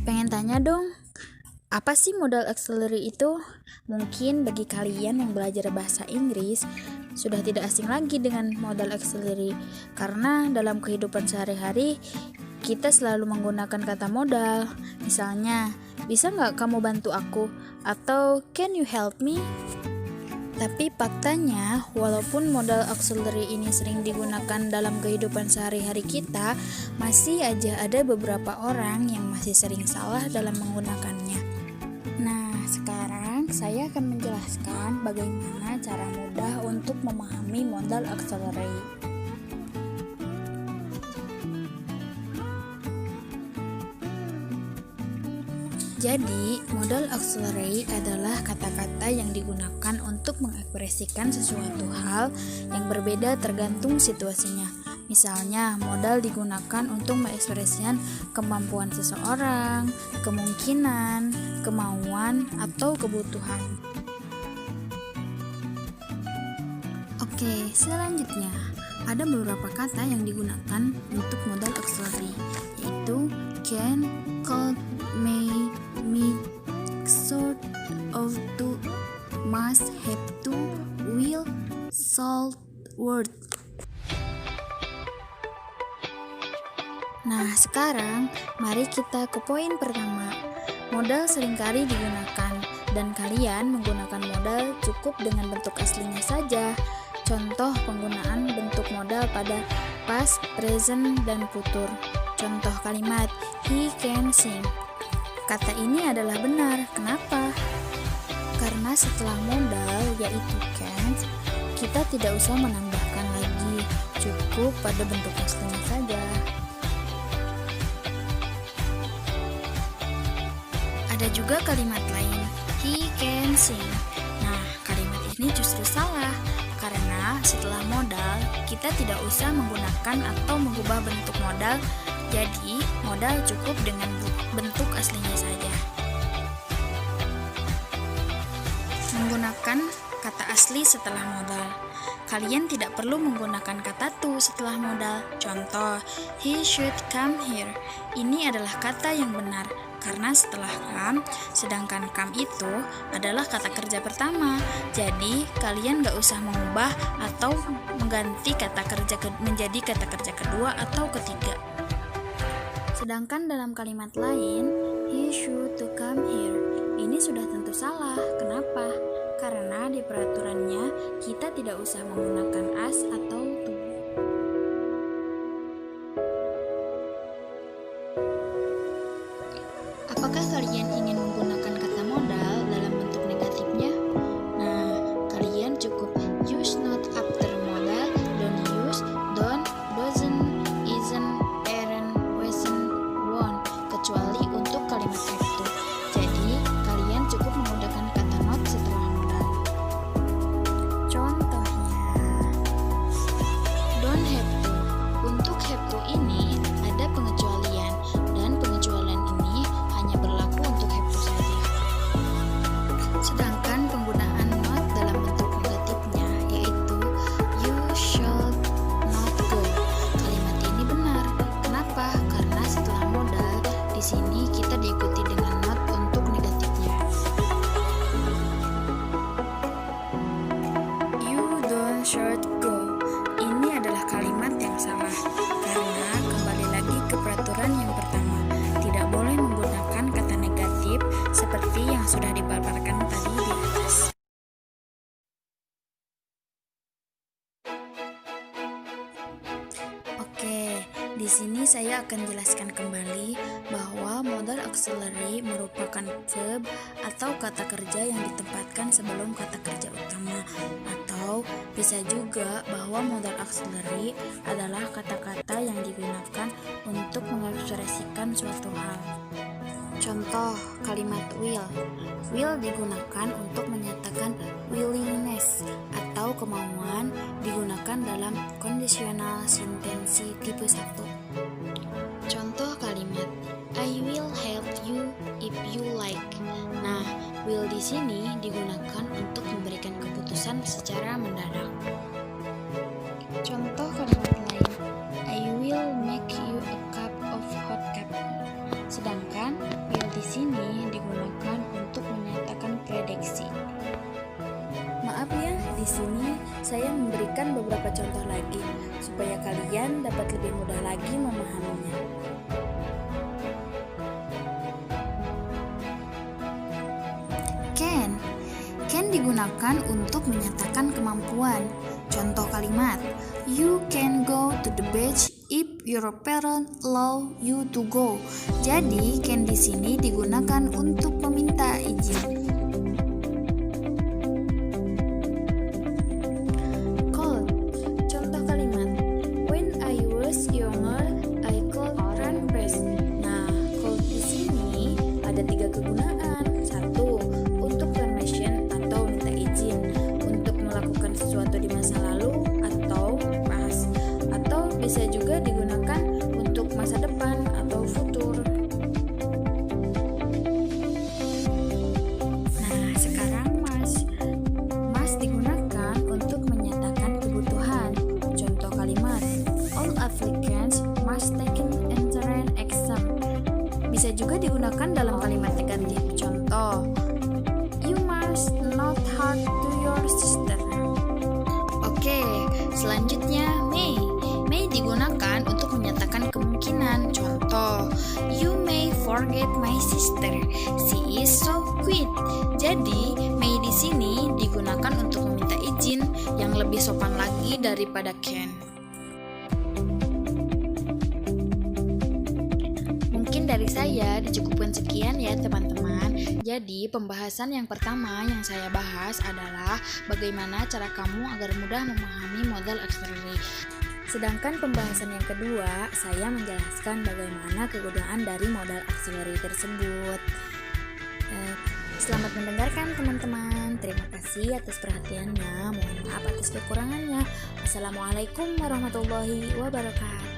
Pengen tanya dong, apa sih modal auxiliary itu? Mungkin bagi kalian yang belajar bahasa Inggris sudah tidak asing lagi dengan modal auxiliary, karena dalam kehidupan sehari-hari kita selalu menggunakan kata modal. Misalnya, bisa nggak kamu bantu aku? Atau can you help me? Tapi faktanya, walaupun modal auxiliary ini sering digunakan dalam kehidupan sehari-hari kita, masih aja ada beberapa orang yang masih sering salah dalam menggunakannya. Nah, sekarang saya akan menjelaskan bagaimana cara mudah untuk memahami modal auxiliary. Jadi, modal auxiliary adalah kata-kata yang digunakan untuk mengekspresikan sesuatu hal yang berbeda tergantung situasinya. Misalnya, modal digunakan untuk mengekspresikan kemampuan seseorang, kemungkinan, kemauan, atau kebutuhan. Oke, selanjutnya ada beberapa kata yang digunakan untuk modal auxiliary, yaitu can, could, may, me, sort of, to, must, have to, will, should, would. Nah, sekarang mari kita ke poin pertama. Modal seringkali digunakan dan kalian menggunakan modal cukup dengan bentuk aslinya saja. Contoh penggunaan bentuk modal pada past, present, dan future. Contoh kalimat he can sing. Kata ini adalah benar. Kenapa? Karena setelah modal yaitu can, kita tidak usah menambahkan lagi, cukup pada bentuk aslinya saja. Ada juga kalimat lain, he can sing. Nah, kalimat ini justru salah, karena setelah modal, kita tidak usah menggunakan atau mengubah bentuk modal, jadi modal cukup dengan bentuk aslinya saja. Menggunakan kata asli setelah modal. Kalian tidak perlu menggunakan kata to setelah modal. Contoh, he should come here. Ini adalah kata yang benar, karena setelah come, sedangkan come itu adalah kata kerja pertama. Jadi, kalian gak usah mengubah atau mengganti kata kerja menjadi kata kerja kedua atau ketiga. Sedangkan dalam kalimat lain, he should to come here. Ini sudah tentu salah. Kenapa? Karena di peraturannya, kita tidak usah menggunakan as atau to. Apakah kalian ingin menggunakan kata modal dalam bentuk negatifnya? Nah, kalian cukup use not after modal, don't use, don't, doesn't, isn't, aren't, wasn't, won't, kecuali untuk kalimat have to. Jadi, kalian cukup menggunakan kata not setelah modal. Contohnya, don't have to. Untuk have to ini ada pengecualian, dan pengecualian ini hanya berlaku untuk have to saja. Sedangkan penggunaan not dalam bentuk negatifnya yaitu you should not go. Kalimat ini benar. Kenapa? Karena setelah modal di sini kita diikuti dengan not untuk negatifnya. You don't should go. Ini adalah kalimat yang salah. Karena kembali lagi ke peraturan yang pertama, tidak boleh menggunakan kata negatif seperti yang sudah dipaparkan tadi di atas. Oke, di sini saya akan jelaskan kembali bahwa modal auxiliary merupakan verb atau kata kerja yang ditempatkan sebelum kata kerja utama, atau bisa juga bahwa modal auxiliary adalah kata-kata yang digunakan untuk mengekspresikan suatu hal. Contoh kalimat will. Will digunakan untuk menyatakan willingness atau kemauan, digunakan dalam kondisional sentensi tipe 1. Contoh kalimat I will have secara mendadak. Contoh kalimat lain, I will make you a cup of hot coffee. Sedangkan will di sini digunakan untuk menyatakan prediksi. Maaf ya, di sini saya memberikan beberapa contoh lagi supaya kalian dapat lebih mudah lagi memahaminya. Can digunakan untuk menyatakan kemampuan. Contoh kalimat, you can go to the beach if your parents allow you to go. Jadi, can di sini digunakan untuk meminta izin. Cold. Contoh kalimat, when I was younger, I could run fast. Nah, cold di sini ada 3 kegunaan. 1. Untuk permission atau minta izin untuk melakukan sesuatu di masa lalu atau past, atau bisa juga digunakan untuk masa depan atau futur. Nah, sekarang must digunakan untuk menyatakan kebutuhan. Contoh kalimat, all applicants must take an entrance exam. Bisa juga digunakan dalam kalimat negatif. Contoh, you must not hurt to your sister. Oke, selanjutnya may. May digunakan untuk menyatakan kemungkinan. Contoh, you may forget my sister. She is so sweet. Jadi, may di sini digunakan untuk meminta izin yang lebih sopan lagi daripada can. Mungkin dari saya dicukupkan sekian ya teman-teman. Jadi pembahasan yang pertama yang saya bahas adalah bagaimana cara kamu agar mudah memahami modal auxiliary. Sedangkan pembahasan yang kedua, saya menjelaskan bagaimana kegunaan dari modal auxiliary tersebut. Selamat mendengarkan teman-teman. Terima kasih atas perhatiannya. Mohon maaf atas kekurangannya. Wassalamualaikum warahmatullahi wabarakatuh.